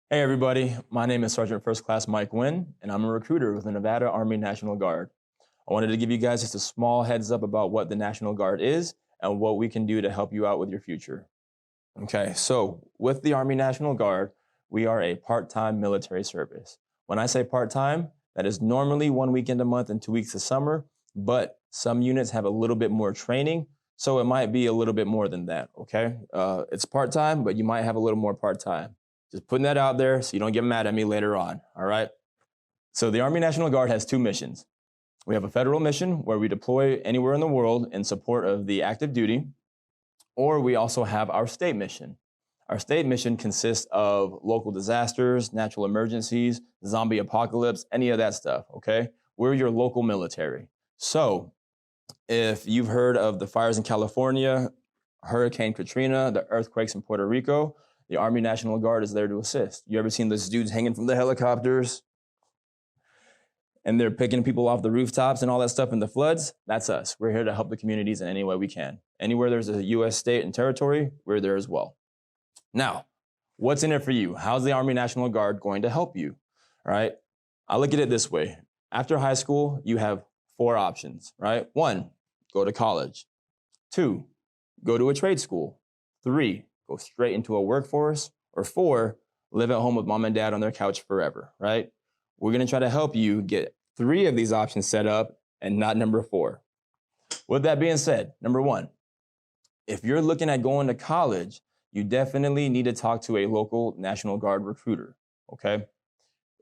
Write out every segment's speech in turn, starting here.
Hey everybody, my name is Sergeant First Class Mike Nguyen, and I'm a recruiter with the Nevada Army National Guard. I wanted to give you guys just a small heads up about what the National Guard is and what we can do to help you out with your future. Okay, so with the Army National Guard, we are a part-time military service. When I say part-time, that is normally 1 weekend a month and 2 weeks of summer, but some units have a little bit more training, so it might be a little bit more than that, okay? It's part-time, but you might have a little more part-time. Just putting that out there so you don't get mad at me later on, all right? So the Army National Guard has two missions. We have a federal mission where we deploy anywhere in the world in support of the active duty, or we also have our state mission. Our state mission consists of local disasters, natural emergencies, zombie apocalypse, any of that stuff, okay? We're your local military. So if you've heard of the fires in California, Hurricane Katrina, the earthquakes in Puerto Rico, the Army National Guard is there to assist. You ever seen those dudes hanging from the helicopters and they're picking people off the rooftops and all that stuff in the floods? That's us. We're here to help the communities in any way we can. Anywhere there's a U.S. state and territory, we're there as well. Now, what's in it for you? How's the Army National Guard going to help you? All right, I look at it this way. After high school, you have 4 options, right? 1, go to college. 2, go to a trade school. 3, go straight into a workforce. Or 4, live at home with mom and dad on their couch forever, right? We're gonna try to help you get 3 of these options set up and not number 4. With that being said, number 1, if you're looking at going to college, you definitely need to talk to a local National Guard recruiter, okay?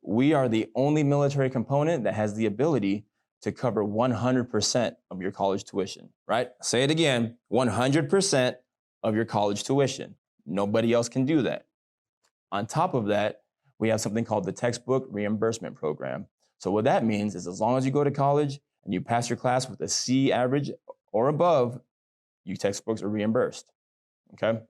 We are the only military component that has the ability to cover 100% of your college tuition, right? Say it again, 100% of your college tuition. Nobody else can do that. On top of that, we have something called the textbook reimbursement program. So what that means is as long as you go to college and you pass your class with a C average or above, your textbooks are reimbursed, okay?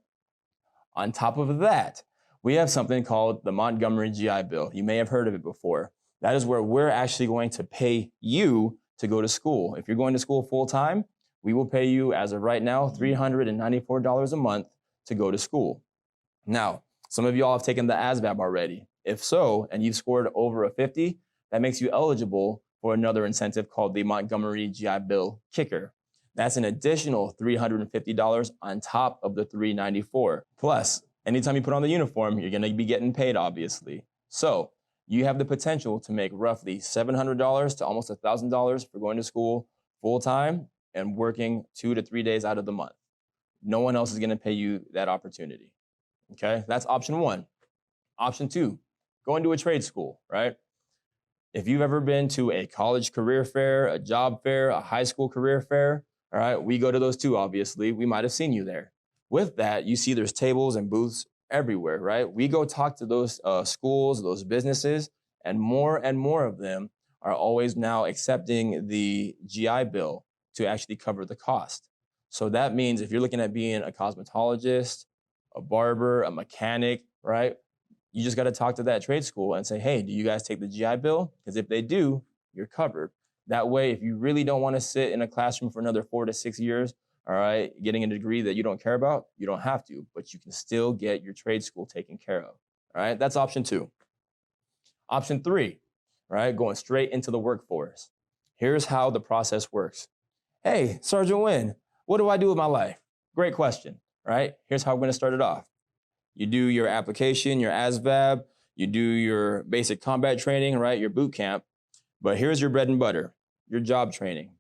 On top of that, we have something called the Montgomery GI Bill. You may have heard of it before. That is where we're actually going to pay you to go to school. If you're going to school full time, we will pay you, as of right now, $394 a month to go to school. Now, some of y'all have taken the ASVAB already. If so, and you've scored over a 50, that makes you eligible for another incentive called the Montgomery GI Bill kicker. That's an additional $350 on top of the $394. Plus, anytime you put on the uniform, you're gonna be getting paid, obviously. So you have the potential to make roughly $700 to almost $1,000 for going to school full time and working 2 to 3 days out of the month. No one else is gonna pay you that opportunity, okay? That's option 1. Option 2, going to a trade school, right? If you've ever been to a college career fair, a job fair, a high school career fair, all right, we go to those too, obviously. We might have seen you there. With that, you see there's tables and booths everywhere, right? We go talk to those schools, those businesses, and more of them are always now accepting the GI Bill to actually cover the cost. So that means if you're looking at being a cosmetologist, a barber, a mechanic, right? You just got to talk to that trade school and say, hey, do you guys take the GI Bill? Because if they do, you're covered. That way, if you really don't want to sit in a classroom for another 4 to 6 years, all right, getting a degree that you don't care about, you don't have to, but you can still get your trade school taken care of, all right? That's option 2. Option 3, right, going straight into the workforce. Here's how the process works. Hey, Sergeant Nguyen, what do I do with my life? Great question, right? Here's how we're going to start it off. You do your application, your ASVAB, you do your basic combat training, right, your boot camp. But here's your bread and butter, your job training.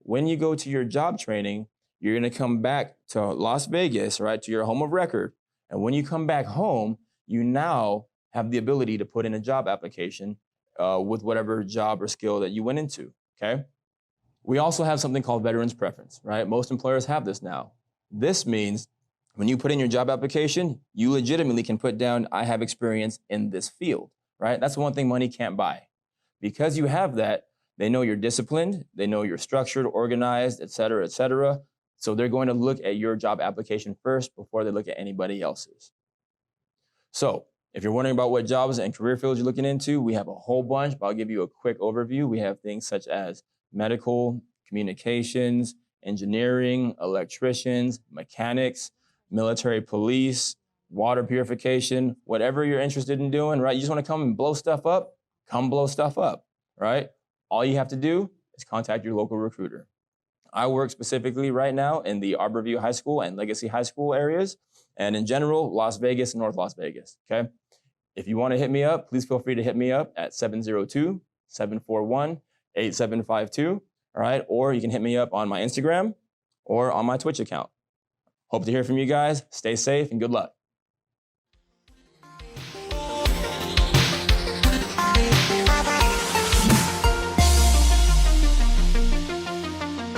When you go to your job training, you're gonna come back to Las Vegas, right, to your home of record. And when you come back home, you now have the ability to put in a job application with whatever job or skill that you went into, okay? We also have something called veterans preference, right? Most employers have this now. This means when you put in your job application, you legitimately can put down, I have experience in this field, right? That's one thing money can't buy. Because you have that, they know you're disciplined, they know you're structured, organized, et cetera, so they're going to look at your job application first before they look at anybody else's. So if you're wondering about what jobs and career fields you're looking into, we have a whole bunch, but I'll give you a quick overview. We have things such as medical, communications, engineering, electricians, mechanics, military police, water purification, whatever you're interested in doing, right? You just want to come and blow stuff up, come blow stuff up, right? All you have to do is contact your local recruiter. I work specifically right now in the Arborview High School and Legacy High School areas, and in general, Las Vegas, North Las Vegas, okay? If you want to hit me up, please feel free to hit me up at 702-741-8752, all right? Or you can hit me up on my Instagram or on my Twitch account. Hope to hear from you guys. Stay safe and good luck.